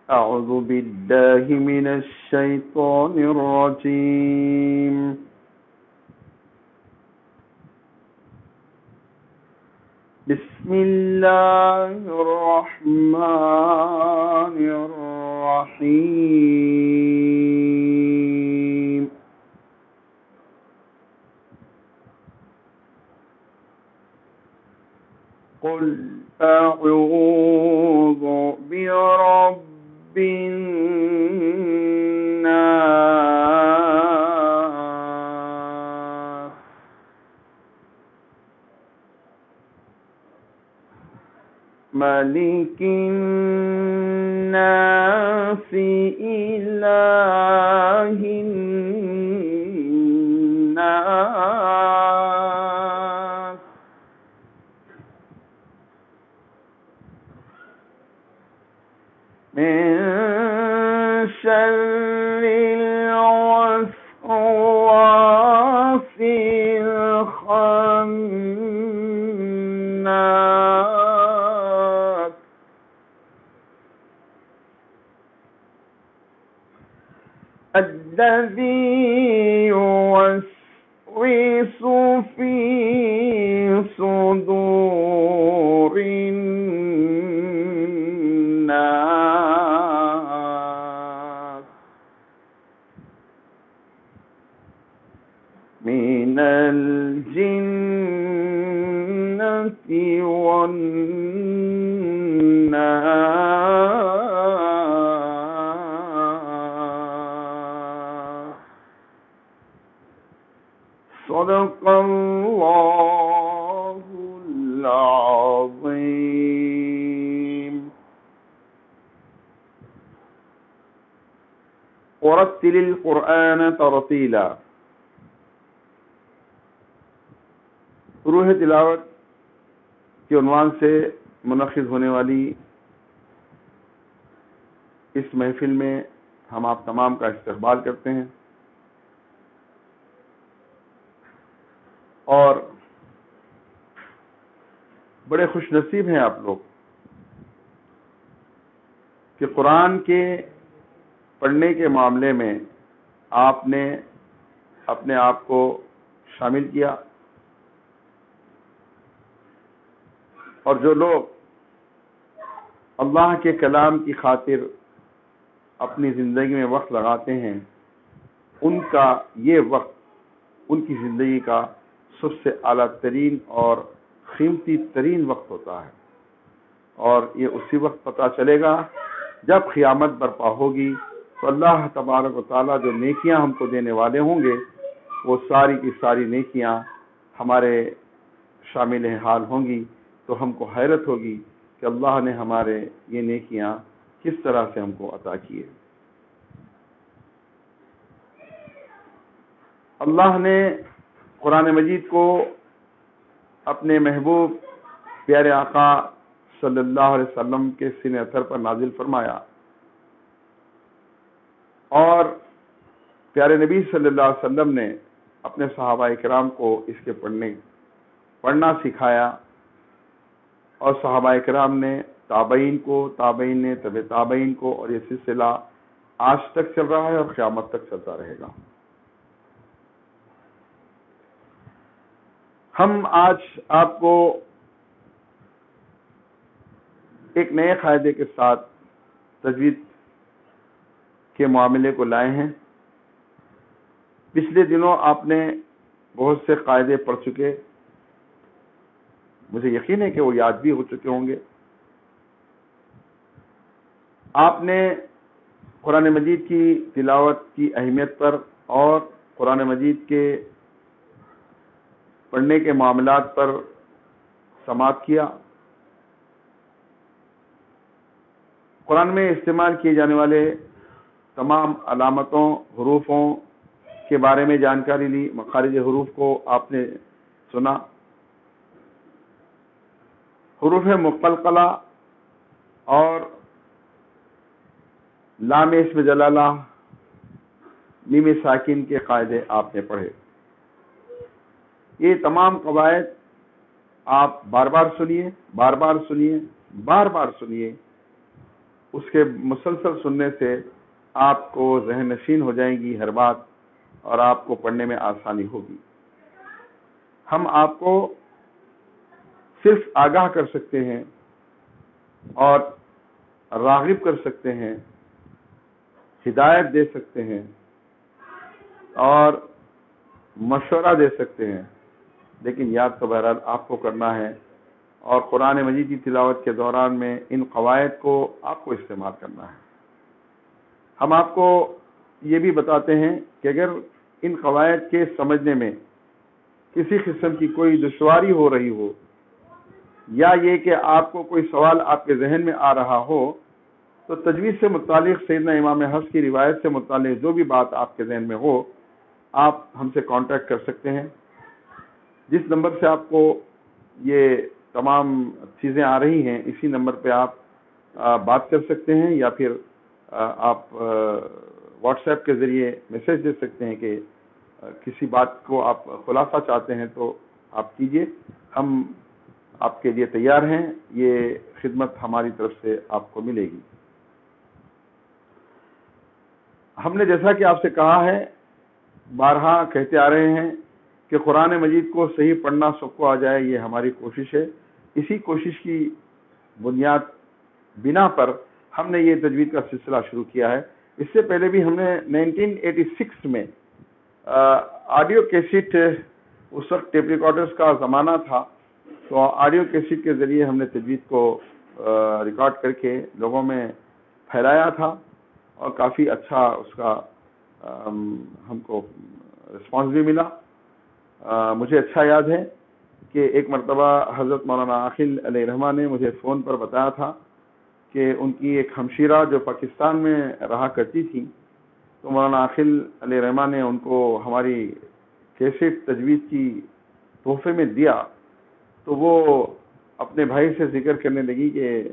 أعوذ بالله من الشيطان الرجيم. بسم الله الرحمن الرحيم. قل أعوذ برب الناس ملك الناس إله الناس من شر الوسواس الخناس الذي يوسوس في صدور الناس من الجنة والناس. صدق الله العظيم. ورتل القرآن ترتیلا. روح تلاوت کے عنوان سے منعقد ہونے والی اس محفل میں ہم آپ تمام کا استقبال کرتے ہیں اور بڑے خوش نصیب ہیں آپ لوگ کہ قرآن کے پڑھنے کے معاملے میں آپ نے اپنے آپ کو شامل کیا، اور جو لوگ اللہ کے کلام کی خاطر اپنی زندگی میں وقت لگاتے ہیں، ان کا یہ وقت ان کی زندگی کا سب سے اعلیٰ ترین اور قیمتی ترین وقت ہوتا ہے، اور یہ اسی وقت پتہ چلے گا جب قیامت برپا ہوگی تو اللہ تبارک و تعالیٰ جو نیکیاں ہم کو دینے والے ہوں گے وہ ساری کی ساری نیکیاں ہمارے شامل حال ہوں گی، تو ہم کو حیرت ہوگی کہ اللہ نے ہمارے یہ نیکیاں کس طرح سے ہم کو عطا کیے۔ اللہ نے قرآن مجید کو اپنے محبوب پیارے آقا صلی اللہ علیہ وسلم کے سینہ اطہر پر نازل فرمایا، اور پیارے نبی صلی اللہ علیہ وسلم نے اپنے صحابہ کرام کو اس کے پڑھنا سکھایا، اور صحابہ کرام نے تابعین کو، تابعین نے تبع تابعین کو، اور یہ سلسلہ آج تک چل رہا ہے اور قیامت تک چلتا رہے گا۔ ہم آج آپ کو ایک نئے قاعدے کے ساتھ تجوید کے معاملے کو لائے ہیں۔ پچھلے دنوں آپ نے بہت سے قاعدے پڑھ چکے، مجھے یقین ہے کہ وہ یاد بھی ہو چکے ہوں گے۔ آپ نے قرآن مجید کی تلاوت کی اہمیت پر اور قرآن مجید کے پڑھنے کے معاملات پر سماعت کیا۔ قرآن میں استعمال کیے جانے والے تمام علامتوں، حروفوں کے بارے میں جانکاری لی، مخارج حروف کو آپ نے سنا، حروف مقلقلہ اور لام اسم جلالہ، میم ساکن کے قاعدے آپ نے پڑھے۔ یہ تمام قواعد آپ بار بار سنیے، بار بار سنیے، بار بار سنیے، اس کے مسلسل سننے سے آپ کو ذہن نشین ہو جائیں گی ہر بات، اور آپ کو پڑھنے میں آسانی ہوگی۔ ہم آپ کو صرف آگاہ کر سکتے ہیں اور راغب کر سکتے ہیں، ہدایت دے سکتے ہیں اور مشورہ دے سکتے ہیں، لیکن یاد تو بہرحال آپ کو کرنا ہے، اور قرآن مجید کی تلاوت کے دوران میں ان قواعد کو آپ کو استعمال کرنا ہے۔ ہم آپ کو یہ بھی بتاتے ہیں کہ اگر ان قواعد کے سمجھنے میں کسی قسم کی کوئی دشواری ہو رہی ہو، یا یہ کہ آپ کو کوئی سوال آپ کے ذہن میں آ رہا ہو، تو تجوید سے متعلق سیدنا امام حفص کی روایت سے متعلق جو بھی بات آپ کے ذہن میں ہو، آپ ہم سے کانٹیکٹ کر سکتے ہیں۔ جس نمبر سے آپ کو یہ تمام چیزیں آ رہی ہیں، اسی نمبر پہ آپ بات کر سکتے ہیں، یا پھر آپ واٹس ایپ کے ذریعے میسج دے سکتے ہیں کہ کسی بات کو آپ خلاصہ چاہتے ہیں تو آپ کیجئے، ہم آپ کے لیے تیار ہیں، یہ خدمت ہماری طرف سے آپ کو ملے گی۔ ہم نے جیسا کہ آپ سے کہا ہے، بارہا کہتے آ رہے ہیں کہ قرآن مجید کو صحیح پڑھنا سب کو آ جائے، یہ ہماری کوشش ہے۔ اسی کوشش کی بنا پر ہم نے یہ تجوید کا سلسلہ شروع کیا ہے۔ اس سے پہلے بھی ہم نے 1986 میں آڈیو کیسٹ، اس وقت ٹیپ ریکارڈرز کا زمانہ تھا، تو آڈیو کیسٹ کے ذریعے ہم نے تجوید کو ریکارڈ کر کے لوگوں میں پھیلایا تھا، اور کافی اچھا اس کا ہم کو رسپانس بھی ملا۔ مجھے اچھا یاد ہے کہ ایک مرتبہ حضرت مولانا عاقل علیہ رحمہ نے مجھے فون پر بتایا تھا کہ ان کی ایک ہمشیرہ جو پاکستان میں رہا کرتی تھی، تو مولانا عاقل علیہ رحمہ نے ان کو ہماری کیسٹ تجوید کی تحفے میں دیا، تو وہ اپنے بھائی سے ذکر کرنے لگی کہ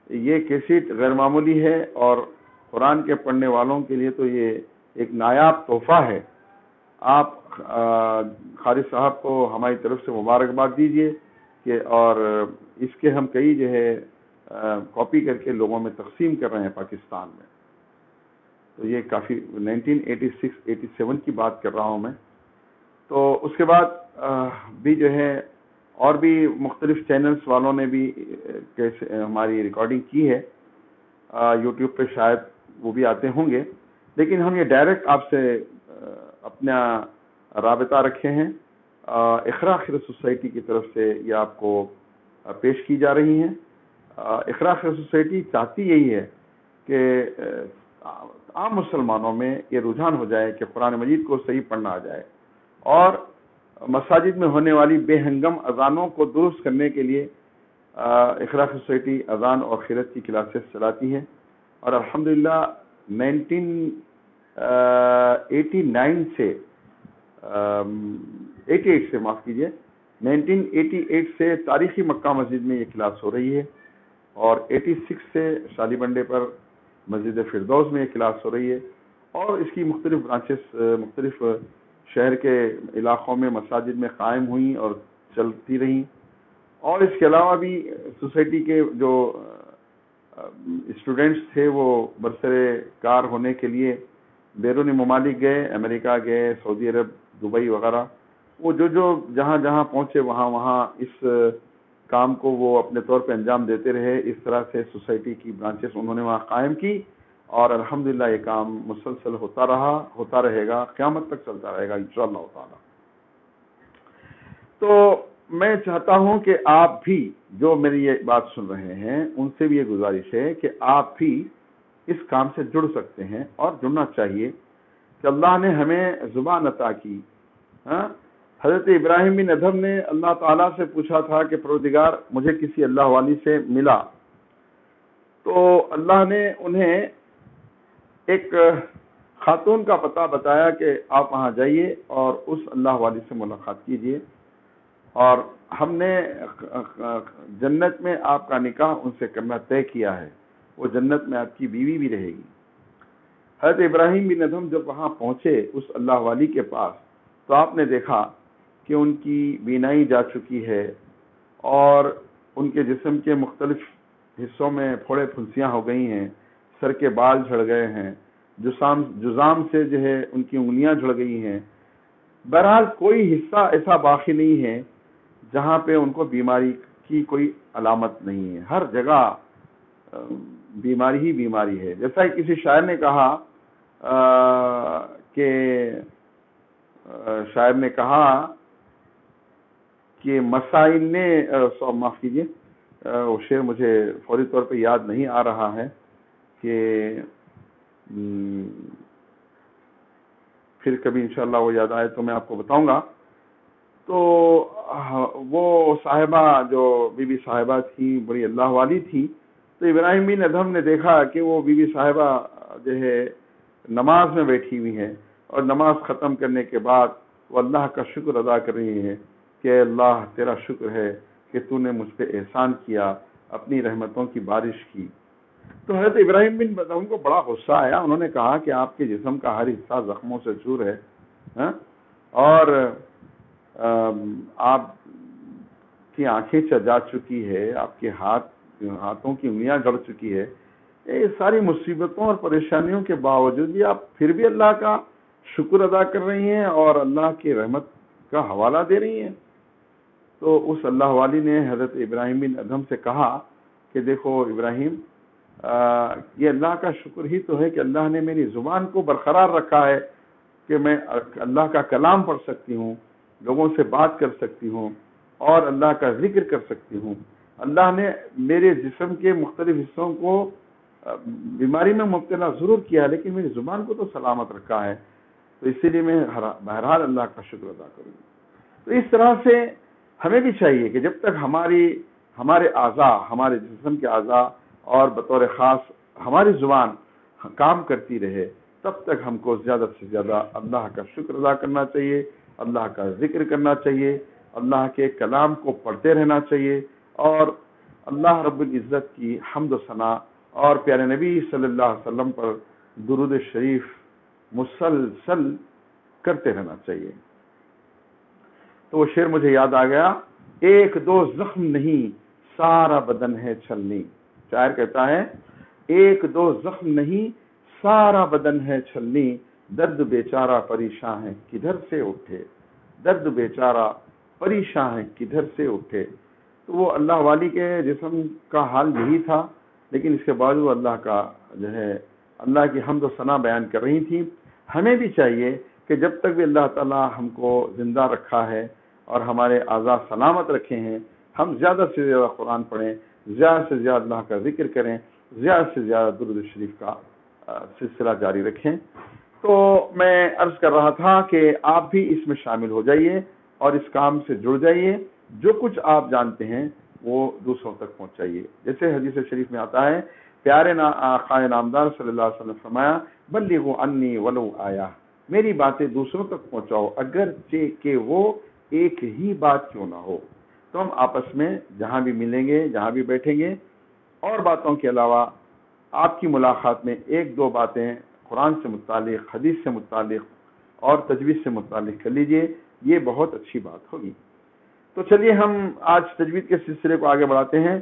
یہ کیسٹ غیر معمولی ہے، اور قرآن کے پڑھنے والوں کے لیے تو یہ ایک نایاب تحفہ ہے۔ آپ خالد صاحب کو ہماری طرف سے مبارکباد دیجیے کہ، اور اس کے ہم کئی جو ہے کاپی کر کے لوگوں میں تقسیم کر رہے ہیں پاکستان میں۔ تو یہ کافی 1986-87 کی بات کر رہا ہوں میں۔ تو اس کے بعد بھی جو ہے اور بھی مختلف چینلز والوں نے بھی ہماری ریکارڈنگ کی ہے، یوٹیوب پہ شاید وہ بھی آتے ہوں گے، لیکن ہم یہ ڈائریکٹ آپ سے اپنا رابطہ رکھے ہیں۔ اقراء خیرات سوسائٹی کی طرف سے یہ آپ کو پیش کی جا رہی ہیں۔ اقراء خیرات سوسائٹی چاہتی یہی ہے کہ عام مسلمانوں میں یہ رجحان ہو جائے کہ قرآن مجید کو صحیح پڑھنا آ جائے، اور مساجد میں ہونے والی بے ہنگم اذانوں کو درست کرنے کے لیے اقراء خیرات سوسائٹی اذان اور خیرات کی کلاسز چلاتی ہے، اور الحمدللہ 1989 سے 88 سے معاف کیجیے 1988 سے تاریخی مکہ مسجد میں یہ کلاس ہو رہی ہے، اور 86 سے شالی بنڈے پر مسجد فردوس میں یہ کلاس ہو رہی ہے، اور اس کی مختلف برانچز مختلف شہر کے علاقوں میں مساجد میں قائم ہوئیں اور چلتی رہیں۔ اور اس کے علاوہ بھی سوسائٹی کے جو اسٹوڈنٹس تھے وہ برسر کار ہونے کے لیے بیرون ممالک گئے، امریکہ گئے، سعودی عرب، دبئی وغیرہ، وہ جو جہاں جہاں پہنچے وہاں اس کام کو وہ اپنے طور پہ انجام دیتے رہے۔ اس طرح سے سوسائٹی کی برانچز انہوں نے وہاں قائم کی، اور الحمدللہ یہ کام مسلسل ہوتا رہا، ہوتا رہے گا، قیامت تک چلتا رہے گا انشاءاللہ تعالی۔ تو میں چاہتا ہوں کہ آپ بھی جو میری یہ بات سن رہے ہیں ان سے بھی یہ گزارش ہے کہ آپ بھی اس کام سے جڑ سکتے ہیں، اور جڑنا چاہیے کہ اللہ نے ہمیں زبان عطا کی۔ حضرت ابراہیم بن ادھم نے اللہ تعالیٰ سے پوچھا تھا کہ پروردگار مجھے کسی اللہ والی سے ملا، تو اللہ نے انہیں ایک خاتون کا پتہ بتایا کہ آپ وہاں جائیے اور اس اللہ والی سے ملاقات کیجیے، اور ہم نے جنت میں آپ کا نکاح ان سے کرنا طے کیا ہے، وہ جنت میں آپ کی بیوی بھی رہے گی۔ حضرت ابراہیم بن ادھم جب وہاں پہنچے اس اللہ والی کے پاس، تو آپ نے دیکھا کہ ان کی بینائی جا چکی ہے، اور ان کے جسم کے مختلف حصوں میں پھوڑے پھنسیاں ہو گئی ہیں، سر کے بال جھڑ گئے ہیں، جزام سے جو ہے ان کی انگلیاں جھڑ گئی ہیں. بہرحال کوئی حصہ ایسا باقی نہیں ہے جہاں پہ ان کو بیماری کی کوئی علامت نہیں ہے. ہر جگہ بیماری ہی بیماری ہے. جیسا کسی شاعر نے کہا کہ مسائل نے معاف کیجیے، وہ شعر مجھے فوری طور پہ یاد نہیں آ رہا ہے، کہ پھر کبھی انشاءاللہ وہ یاد آئے تو میں آپ کو بتاؤں گا. تو وہ صاحبہ جو بی بی صاحبہ تھی، بڑی اللہ والی تھی، تو ابراہیم بن ادہم نے دیکھا کہ وہ بی بی صاحبہ جو ہے نماز میں بیٹھی ہوئی ہے، اور نماز ختم کرنے کے بعد وہ اللہ کا شکر ادا کر رہی ہے کہ اللہ تیرا شکر ہے کہ تو نے مجھ پہ احسان کیا، اپنی رحمتوں کی بارش کی. تو حضرت ابراہیم بن ادہم کو بڑا غصہ آیا. انہوں نے کہا کہ آپ کے جسم کا ہر حصہ زخموں سے چور ہے، اور آپ کی آنکھیں چجا چکی ہے، آپ کے ہاتھوں کی انگلیاں گڑ چکی ہے. یہ ساری مصیبتوں اور پریشانیوں کے باوجود بھی آپ پھر بھی اللہ کا شکر ادا کر رہی ہیں اور اللہ کی رحمت کا حوالہ دے رہی ہیں. تو اس اللہ والی نے حضرت ابراہیم بن ادہم سے کہا کہ دیکھو ابراہیم، یہ اللہ کا شکر ہی تو ہے کہ اللہ نے میری زبان کو برقرار رکھا ہے کہ میں اللہ کا کلام پڑھ سکتی ہوں، لوگوں سے بات کر سکتی ہوں، اور اللہ کا ذکر کر سکتی ہوں. اللہ نے میرے جسم کے مختلف حصوں کو بیماری میں مبتلا ضرور کیا، لیکن میری زبان کو تو سلامت رکھا ہے. تو اسی لیے میں بہرحال اللہ کا شکر ادا کروں گی. تو اس طرح سے ہمیں بھی چاہیے کہ جب تک ہمارے اعضاء، ہمارے جسم کے اعضاء اور بطور خاص ہماری زبان کام کرتی رہے، تب تک ہم کو زیادہ سے زیادہ اللہ کا شکر ادا کرنا چاہیے، اللہ کا ذکر کرنا چاہیے، اللہ کے کلام کو پڑھتے رہنا چاہیے، اور اللہ رب العزت کی حمد و ثنا اور پیارے نبی صلی اللہ علیہ وسلم پر درود شریف مسلسل کرتے رہنا چاہیے. تو وہ شعر مجھے یاد آ گیا، ایک دو زخم نہیں سارا بدن ہے چھلنی. شاعر کہتا ہے ایک دو زخم نہیں سارا بدن ہے چھلنی، درد بیچارہ پریشان ہے کدھر سے اٹھے، درد بیچارہ پریشان ہے کدھر سے اٹھے. تو وہ اللہ والی کے جسم کا حال یہی تھا، لیکن اس کے باوجود اللہ کا جو ہے اللہ کی حمد و ثنا بیان کر رہی تھی. ہمیں بھی چاہیے کہ جب تک بھی اللہ تعالی ہم کو زندہ رکھا ہے اور ہمارے اعضاء سلامت رکھے ہیں، ہم زیادہ سے زیادہ قرآن پڑھیں، زیادہ سے زیادہ اللہ کا ذکر کریں، زیادہ سے زیادہ درود شریف کا سلسلہ جاری رکھیں. تو میں عرض کر رہا تھا کہ آپ بھی اس میں شامل ہو جائیے اور اس کام سے جڑ جائیے. جو کچھ آپ جانتے ہیں وہ دوسروں تک پہنچائیے. جیسے حدیث شریف میں آتا ہے، پیارے آقا نامدار صلی اللہ علیہ وسلم فرمایا، بلغوا انی ولو آیا، میری باتیں دوسروں تک پہنچاؤ اگرچہ کہ وہ ایک ہی بات کیوں نہ ہو. تو ہم آپس میں جہاں بھی ملیں گے، جہاں بھی بیٹھیں گے، اور باتوں کے علاوہ آپ کی ملاقات میں ایک دو باتیں قرآن سے متعلق، حدیث سے متعلق اور تجوید سے متعلق کر لیجئے، یہ بہت اچھی بات ہوگی. تو چلیے ہم آج تجوید کے سلسلے کو آگے بڑھاتے ہیں.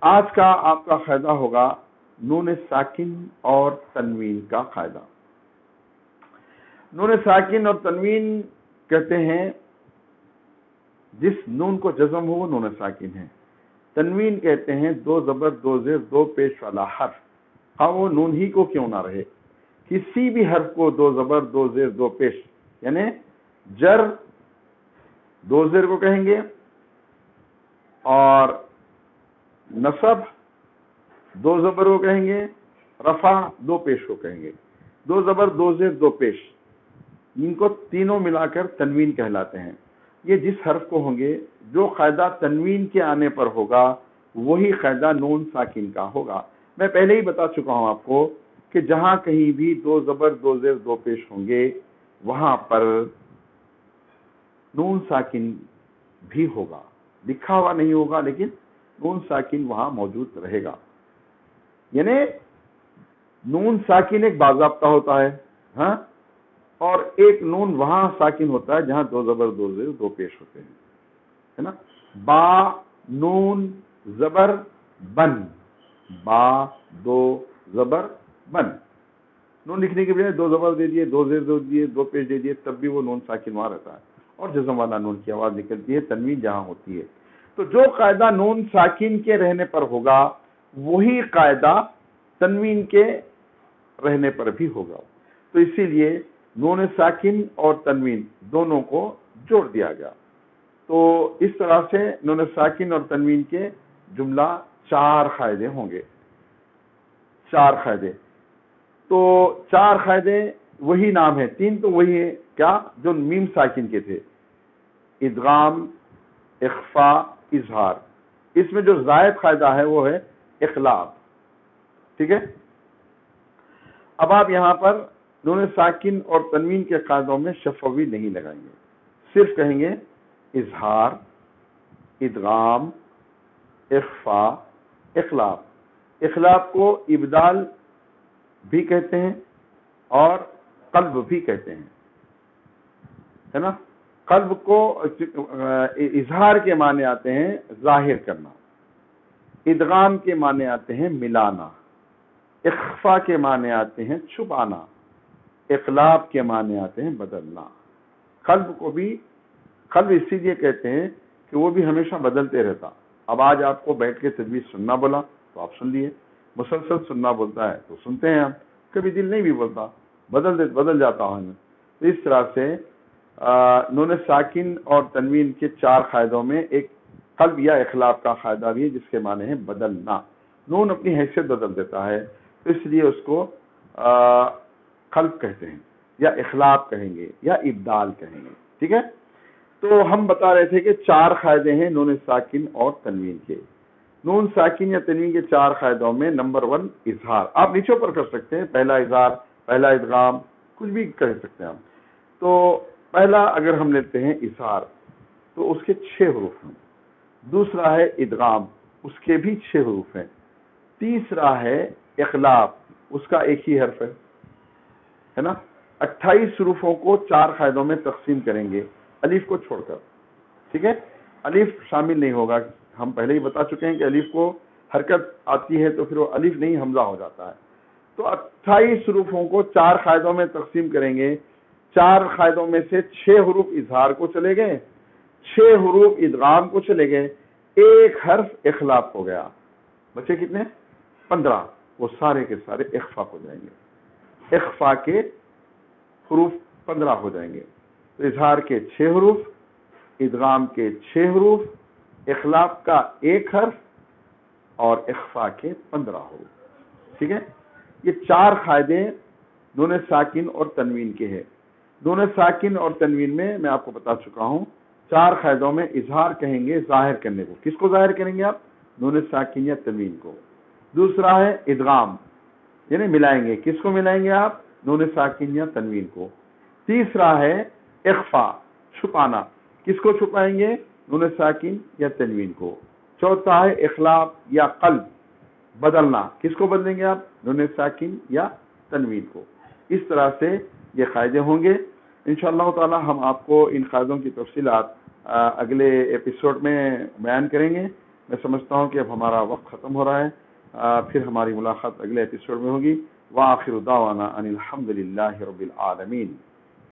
آج کا آپ کا قاعدہ ہوگا نون ساکن اور تنوین کا قاعدہ. نون ساکن اور تنوین کہتے ہیں جس نون کو جزم ہو وہ نون ساکن ہے. تنوین کہتے ہیں دو زبر دو زیر دو پیش والا حرف، ہاں وہ نون ہی کو کیوں نہ رہے، کسی بھی حرف کو دو زبر دو زیر دو پیش، یعنی جر دو زیر کو کہیں گے، اور نصب دو زبر کو کہیں گے، رفع دو پیش کو کہیں گے. دو زبر دو زیر دو پیش، ان کو تینوں ملا کر تنوین کہلاتے ہیں. یہ جس حرف کو ہوں گے، جو قاعدہ تنوین کے آنے پر ہوگا وہی قاعدہ نون ساکن کا ہوگا. میں پہلے ہی بتا چکا ہوں آپ کو کہ جہاں کہیں بھی دو زبر دو زیر دو پیش ہوں گے وہاں پر نون ساکن بھی ہوگا، لکھا ہوا نہیں ہوگا لیکن نون ساکن وہاں موجود رہے گا. یعنی نون ساکن ایک باضابطہ ہوتا ہے، ہاں، اور ایک نون وہاں ساکن ہوتا ہے جہاں دو زبر دو زیر دو پیش ہوتے ہیں، ہے نا. با نون زبر بن، با دو زبر بن. نون لکھنے کے بجائے دو زبر دے دیے، دو زیر دے دیے، دو پیش دے دیے، تب بھی وہ نون ساکن وہاں رہتا ہے اور جزم والا نون کی آواز نکلتی ہے، تنوین جہاں ہوتی ہے. تو جو قاعدہ نون ساکن کے رہنے پر ہوگا وہی قاعدہ تنوین کے رہنے پر بھی ہوگا. تو اسی لیے نون ساکن اور تنوین دونوں کو جوڑ دیا گیا. تو اس طرح سے نون ساکن اور تنوین کے جملہ 4 قاعدے ہوں گے. 4 قاعدے. تو 4 قاعدے وہی نام ہے، 3 تو وہی ہے کیا جو میم ساکن کے تھے، ادغام، اخفاء، اظہار. اس میں جو زائد قاعدہ ہے وہ ہے اقلاب. ٹھیک ہے. اب آپ یہاں پر نون ساکن اور تنوین کے قاعدوں میں شفوی نہیں لگائیں گے، صرف کہیں گے اظہار، ادغام، اخفاء، اقلاب. اقلاب کو ابدال بھی کہتے ہیں اور قلب بھی کہتے ہیں، ہے نا. قلب کو اظہار کے معنی آتے ہیں ظاہر کرنا، ادغام کے معنی آتے ہیں ملانا، اخفاء کے معنی آتے ہیں چھپانا، اقلاب کے معنی آتے ہیں بدلنا. قلب کو بھی قلب اسی لیے کہتے ہیں کہ وہ بھی ہمیشہ بدلتے رہتا. اب آج آپ کو بیٹھ کے تجوید سننا بولا تو آپ سن لیے، مسلسل سننا بولتا ہے تو سنتے ہیں ہم، کبھی دل نہیں بھی بولتا، بدل جاتا ہوں. تو اس طرح سے نون ساکن اور تنوین کے 4 قاعدوں میں ایک قلب یا اخلاق کا قاعدہ بھی ہے جس کے معنی ہے بدلنا. نون اپنی حیثیت بدل دیتا ہے تو اس لیے اس کو قلب کہتے ہیں یا اخلاق کہیں گے یا ابدال کہیں گے. ٹھیک ہے. تو ہم بتا رہے تھے کہ 4 قاعدے ہیں نون ساکن اور تنوین کے. نون ساکن یا تنوین کے 4 قاعدوں میں نمبر 1 اظہار. آپ نیچے پر کر سکتے ہیں، پہلا اظہار، پہلا ادغام، کچھ بھی کر سکتے ہیں ہم. تو پہلا اگر ہم لیتے ہیں اظہار تو اس کے 6 حروف ہیں. دوسرا ہے ادغام، اس کے بھی 6 حروف ہیں. تیسرا ہے اقلاب، اس کا ایک ہی حرف ہے نا. 28 حروفوں کو 4 قاعدوں میں تقسیم کریں گے الف کو چھوڑ کر. ٹھیک ہے. الف شامل نہیں ہوگا، ہم پہلے ہی بتا چکے ہیں کہ الف کو حرکت آتی ہے تو پھر وہ الف نہیں حمزہ ہو جاتا ہے. تو 28 حروفوں کو 4 قاعدوں میں تقسیم کریں گے. 4 قاعدوں میں سے 6 حروف اظہار کو چلے گئے، 6 حروف ادغام کو چلے گئے، ایک حرف اخلاق ہو گیا. بچے کتنے؟ 15. وہ سارے کے سارے اخفاء ہو جائیں گے. اخفاء کے حروف 15 ہو جائیں گے. تو اظہار کے 6 حروف، ادغام کے 6 حروف، اخلاق کا ایک حرف اور اخفاء کے 15 حروف. ٹھیک ہے. یہ 4 قاعدے نون ساکن اور تنوین کے ہیں. نون ساکن اور تنوین میں آپ کو بتا چکا ہوں 4 قاعدوں میں اظہار کہیں گے ظاہر کرنے کو. کس کو ظاہر کریں گے آپ؟ نون ساکن یا تنوین کو. دوسرا ہے ادغام، یعنی ملائیں گے. کس کو ملائیں گے آپ؟ نون ساکن یا تنوین کو. تیسرا ہے اخفاء، چھپانا. کس کو چھپائیں گے؟ نون ساکن یا تنوین کو. چوتھا ہے اخلاق یا قلب، بدلنا. کس کو بدلیں گے آپ؟ نون ساکن یا تنوین کو. اس طرح سے یہ قاعدے ہوں گے. انشاءاللہ تعالی ہم آپ کو ان قاعدوں کی تفصیلات اگلے ایپیسوڈ میں بیان کریں گے. میں سمجھتا ہوں کہ اب ہمارا وقت ختم ہو رہا ہے. پھر ہماری ملاقات اگلے ایپیسوڈ میں ہوگی. وآخر دعوانا ان الحمد للہ رب العالمین.